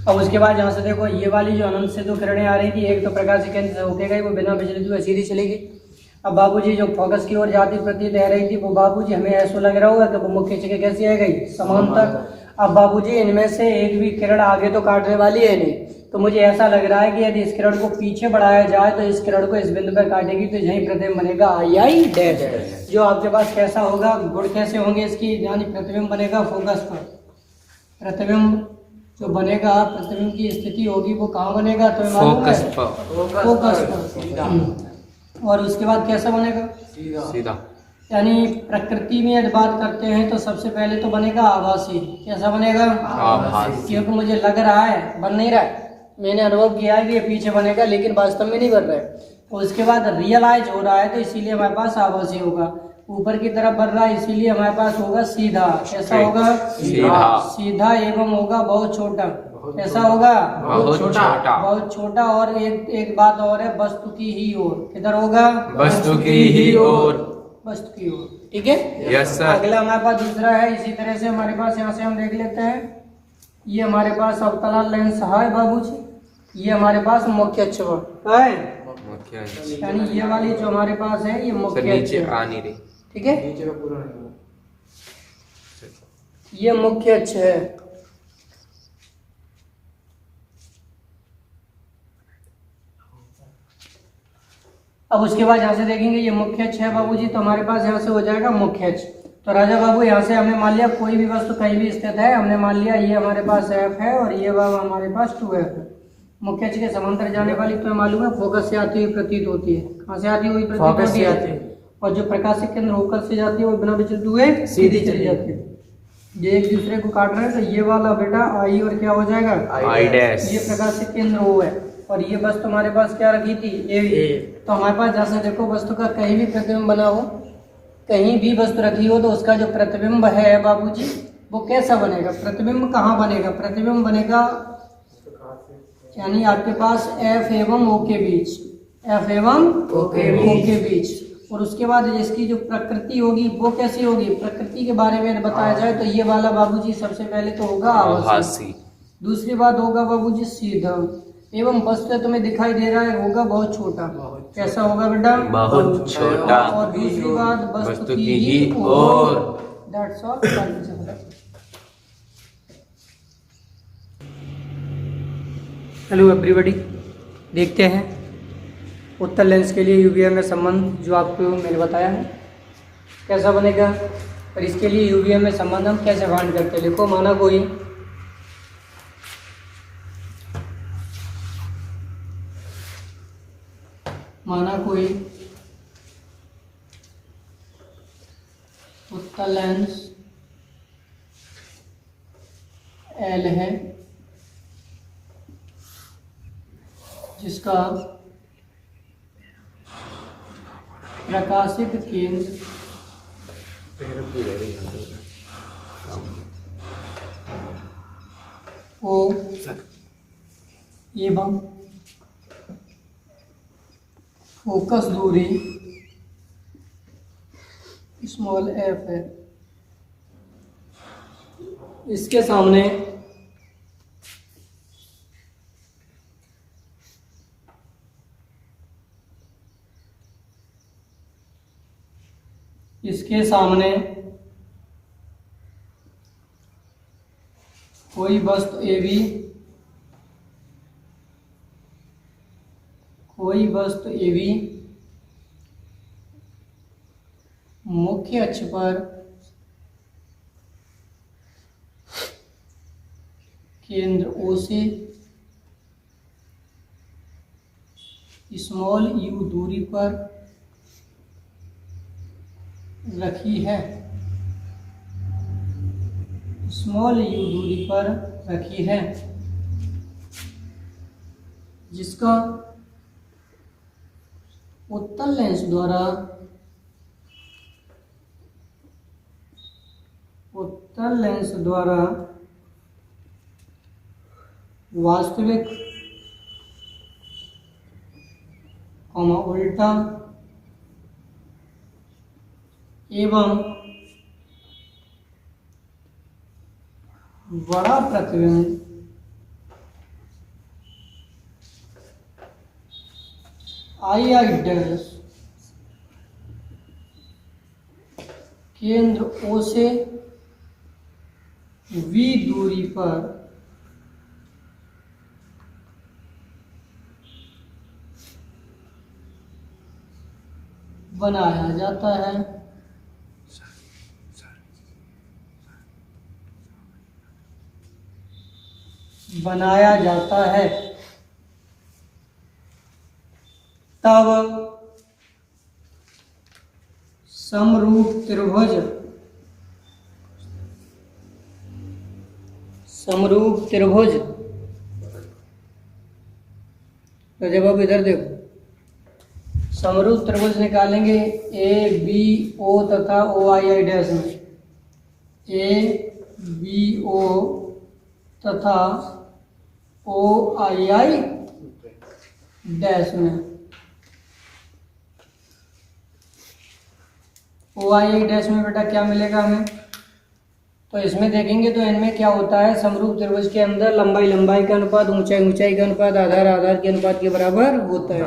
अब उसके बाद यहाँ से देखो ये वाली जो अनंत से दो किरणें आ रही थी, एक तो प्रकाश के केंद्र से होके गई, वो बिना बिजली हुए सीधी चली गई। अब बाबूजी जो फोकस की ओर जाती प्रतीत रह रही थी, वो बाबूजी हमें ऐसा लग रहा होगा कि वो मुख्य जगह कैसी आ गई, समांतर। अब बाबूजी इनमें से एक भी किरण आगे तो काटने वाली है नहीं, तो मुझे ऐसा लग रहा है कि यदि इस किरण को पीछे बढ़ाया जाए तो इस किरण को इस बिंदु पर काटेगी, तो यही प्रतिबिंब बनेगा आई डैश। जो आपके पास कैसा होगा, गुण कैसे होंगे इसकी, यानी प्रतिबिंब बनेगा फोकस पर। प्रतिबिंब जो बनेगा, प्रतिबिंब की स्थिति होगी वो कहाँ बनेगा, तो फोकस पर। और उसके बाद कैसा बनेगा, सीधा। यानी प्रकृति में यदि बात करते हैं तो सबसे पहले तो बनेगा आभासी। कैसा बनेगा, आभासी। क्योंकि मुझे लग रहा है, बन नहीं रहा है, मैंने अनुभव किया है कि ये पीछे बनेगा, लेकिन वास्तव में नहीं बन रहा है। तो उसके बाद रियलाइज हो रहा है, तो इसीलिए हमारे पास आभासी होगा। ऊपर की तरफ बढ़ रहा है, इसीलिए हमारे पास होगा सीधा। कैसा होगा, सीधा एवं होगा बहुत छोटा। कैसा होगा, बहुत छोटा। और एक बात और है, वस्तु की ही ओर। किधर होगा, वस्तु की ही ओर, वस्तु की ओर। ठीक है, यस सर। अगला हमारे पास दूसरा है, इसी तरह से हमारे पास यहाँ से हम देख लेते हैं। ये हमारे पास अवतलन लेंस है बाबूजी, ये हमारे पास मुख्य अक्ष है, यानी ये वाली जो हमारे पास है ये मुख्य अक्ष है। ठीक है, ये मुख्य अक्ष है। अब उसके बाद यहाँ से देखेंगे ये मुख्य अक्ष है बाबूजी, तो हमारे पास यहाँ से हो जाएगा मुख्य अक्ष। तो राजा बाबू यहाँ से हमने मान लिया कोई भी वस्तु कहीं भी स्थित है, हमने मान लिया ये हमारे पास F है और ये बाबू हमारे पास 2F है। मुख्य अक्ष के समांतर जाने वाली तो मालूम है फोकस से आती हुई प्रतीत होती है। कहाँ से आती हुई प्रतीत होती है, और जो प्रकाशिक केंद्र होकर से जाती है वो बिना विचलित हुए सीधी चली जाती है। ये एक दूसरे को काट रहे हैं, तो ये वाला बेटा आई और क्या हो जाएगा, आई डैश। ये प्रकाशिक केंद्र O है, और ये वस्तु हमारे पास क्या रखी थी, ए। तो हमारे पास जैसे देखो वस्तु का कहीं भी प्रतिबिंब बना हो, कहीं भी वस्तु रखी हो, तो उसका जो प्रतिबिंब है बाबूजी वो कैसा बनेगा, प्रतिबिंब कहाँ बनेगा, प्रतिबिंब बनेगा यानी आपके पास F एवं O के बीच, F एवं O के बीच। और उसके बाद इसकी जो प्रकृति होगी वो कैसी होगी, प्रकृति के बारे में बताया जाए तो ये वाला बाबूजी सबसे पहले तो होगा आभासी। दूसरी बात होगा बाबूजी सीधा, एवं वस्तु तुम्हें दिखाई दे रहा है होगा बहुत छोटा। कैसा होगा बेटा, बहुत छोटा। और दूसरी बात वस्तु की ही ओर। That's all. हेलो एवरीबॉडी, देखते हैं उत्तर लेंस के लिए यूवीएम में संबंध जो आपको मैंने बताया है कैसा बनेगा, और इसके लिए यूवीएम में संबंध हम कैसे फाइंड करते हैं। लिखो, माना कोई उत्तर लेंस L है जिसका प्रकाशिक केंद्र O एवं फोकस दूरी स्मॉल f है। इसके सामने कोई वस्तु AB मुख्य अक्ष पर केंद्र O से स्मॉल u दूरी पर रखी है, स्मॉल u दूरी पर रखी है, जिसका उत्तल लेंस द्वारा वास्तविक उल्टा एवं बड़ा प्रतिबिंब आई आई डैश केंद्र O से V दूरी पर बनाया जाता है। बनाया जाता है तब समरूप त्रिभुज तो जब आप इधर देखो समरूप त्रिभुज निकालेंगे ए बी ओ तथा ओ आई आई डैश में, ए बी ओ तथा ओ आई आई डैश में, ओ आई आई डैश में बेटा क्या मिलेगा हमें? तो इसमें देखेंगे तो इनमें क्या होता है, समरूप त्रिभुज के अंदर लंबाई लंबाई का अनुपात, ऊंचाई ऊंचाई का अनुपात, आधार आधार के अनुपात के बराबर होता है।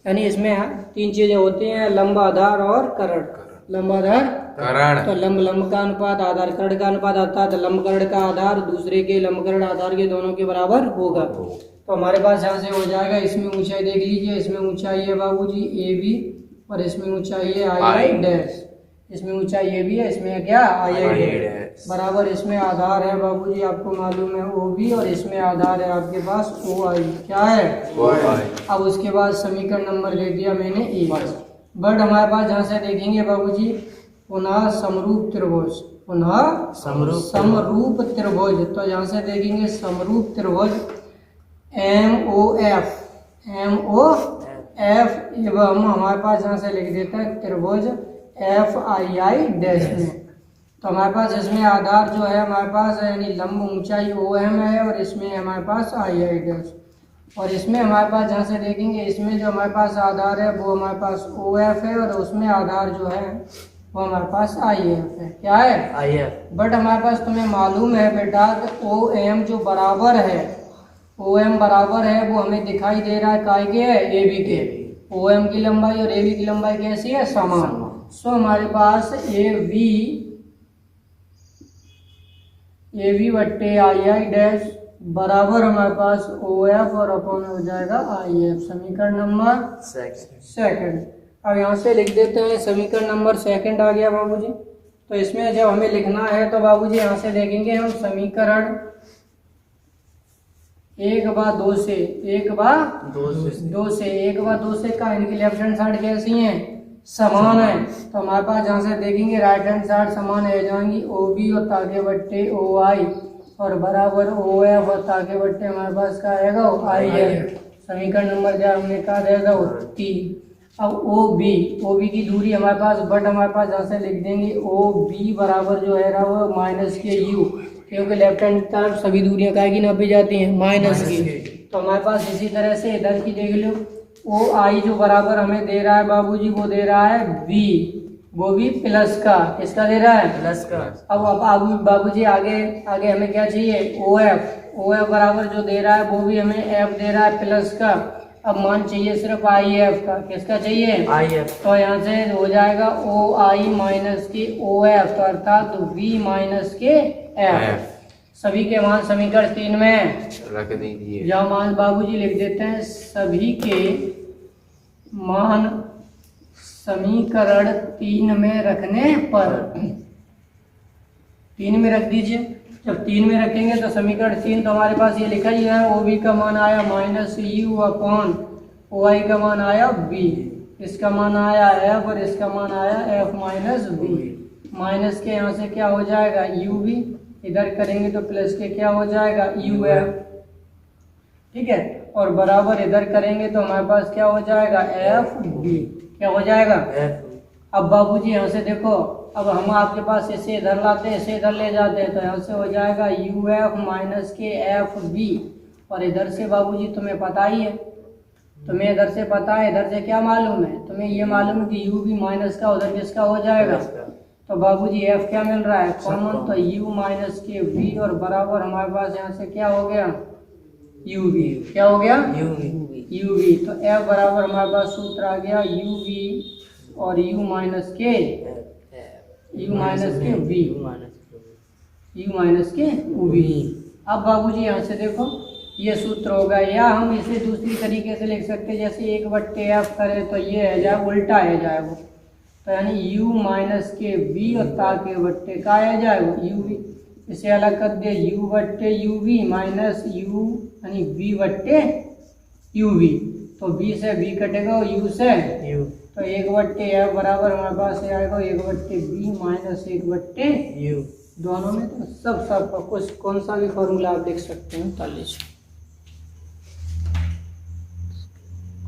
यानी इसमें तीन चीजें होती हैं, लंब आधार और कर्ण। लंब आधार कर्ण, तो लंब लंब का अनुपात, आधार कर्ण का अनुपात आता है, तो लंब कर्ण का आधार दूसरे के लंब कर्ण आधार के दोनों के बराबर होगा। तो हमारे पास यहाँ से हो जाएगा, इसमें ऊंचाई देख लीजिए, इसमें ऊंचाई है बाबूजी ए बी और इसमें ऊंचाई है आई आई डैश, इसमें ऊंचाई ये भी है, इसमें क्या आई आई बराबर, इसमें आधार है बाबूजी आपको मालूम है ओ बी और इसमें आधार है आपके पास ओ आई, क्या है ओ आई। अब उसके बाद समीकरण नंबर दे दिया मैंने ए, बट हमारे पास जहाँ से देखेंगे बाबूजी पुनः समरूप त्रिभुज, पुनः समरूप त्रिभुज, तो यहाँ से देखेंगे समरूप त्रिभुज एम ओ एफ एवं हमारे पास यहाँ से लिख देता है त्रिभुज एफ आई आई डैश में। तो हमारे पास इसमें आधार जो है हमारे पास यानी लंब ऊंचाई ओ एम है और इसमें हमारे पास आई आई डैश, और इसमें हमारे पास जहाँ से देखेंगे इसमें जो हमारे पास आधार है वो हमारे पास ओ एफ है और उसमें आधार जो है वो हमारे पास आई एफ है, क्या है आई एफ। बट हमारे पास तुम्हें मालूम है बेटा ओ एम जो बराबर है, ओ एम बराबर है वो हमें दिखाई दे रहा है काय के है ए बी के, ओ एम की लंबाई और ए बी की लंबाई कैसी है समान। सो हमारे पास ए बी बट्टे आई आई डैश बराबर हमारे पास ओ एफ और अपॉन हो जाएगा आई एफ, समीकरण नंबर सेकंड। अब यहाँ से लिख देते हैं समीकरण नंबर सेकंड आ गया बाबूजी। तो इसमें जब हमें लिखना है तो बाबूजी यहाँ से देखेंगे हम समीकरण 1/2 से 1/2 से का इनकी लेफ्ट हैंड साइड कैसी है समान है। तो हमारे पास जहाँ से देखेंगे राइट हैंड साइड समान है जाएंगी ओ बी और ताके बट्टे ओ आई और बराबर ओ एफ और ताके बट्टे हमारे पास क्या आएगा आई एफ, समीकरण नंबर क्या हमने कहा देगा 3। अब ओ बी की दूरी हमारे पास बट हमारे पास जहाँ से लिख देंगे ओ बी बराबर जो है वो माइनस के यू, क्योंकि लेफ्ट हैंड तरफ सभी दूरियां काय की नापी जाती हैं माइनस की। तो हमारे पास इसी तरह से इधर की देख लो ओ आई जो बराबर हमें दे रहा है बाबूजी वो दे रहा है वी, वो भी प्लस का, किसका दे रहा है प्लस का। अब बाबूजी आगे हमें क्या चाहिए ओ एफ बराबर जो दे रहा है वो भी हमें एफ दे रहा है प्लस का। अब मान चाहिए सिर्फ आई एफ का, किसका चाहिए आई एफ। तो यहाँ से हो जाएगा ओ आई माइनस के ओ एफ अर्थात वी माइनस के एफ। सभी के मान समीकरण 3 में रख दीजिए, जहाँ मान बाबूजी लिख देते हैं सभी के मान समीकरण 3 में रखने पर 3 में रख दीजिए। जब 3 में रखेंगे तो समीकरण 3 तो हमारे पास ये लिखा ही है ओ बी का मान आया माइनस यू अपॉन ओ आई का मान आया बी, इसका मान आया एफ और इसका मान आया एफ माइनस बी। माइनस के यहाँ से क्या हो जाएगा यू बी, इधर करेंगे तो प्लस के क्या हो जाएगा यू एफ, ठीक है, और बराबर इधर करेंगे तो हमारे पास क्या हो जाएगा एफ बी, क्या हो जाएगा एफ। अब बाबूजी यहाँ से देखो, अब हम आपके पास इसे इधर लाते हैं इसे इधर ले जाते हैं तो यहाँ से हो जाएगा यू एफ माइनस के एफ बी, और इधर से बाबूजी तुम्हें पता ही है, तुम्हें इधर से पता है, इधर से क्या मालूम है तुम्हें ये मालूम है कि यू बी माइनस का उधर किसका हो जाएगा। तो बाबूजी एफ क्या मिल रहा है कॉमन, तो यू माइनस के वी और बराबर हमारे पास यहाँ से क्या हो गया यू वी, क्या हो गया यू वी। U V. तो एफ बराबर हमारे पास सूत्र आ गया यू वी और U minus K V, U minus K V. अब बाबूजी यहाँ से देखो ये सूत्र होगा, या हम इसे दूसरी तरीके से लिख सकते हैं, जैसे 1/f करें तो ये है जाए उल्टा है जाए वो, तो यानी u माइनस के वी और ताके बट्टे का है जाए वो यू वी। इसे अलग कर दे u बट्टे यू वी माइनस यू यानी v बट्टे यू वी। तो v से v कटेगा और u से u, तो 1/f बराबर हमारे पास से आएगा 1/v माइनस 1/u। दोनों में तो सब कुछ कौन सा भी फॉर्मूला आप लिख सकते हैं, तो लीजिए।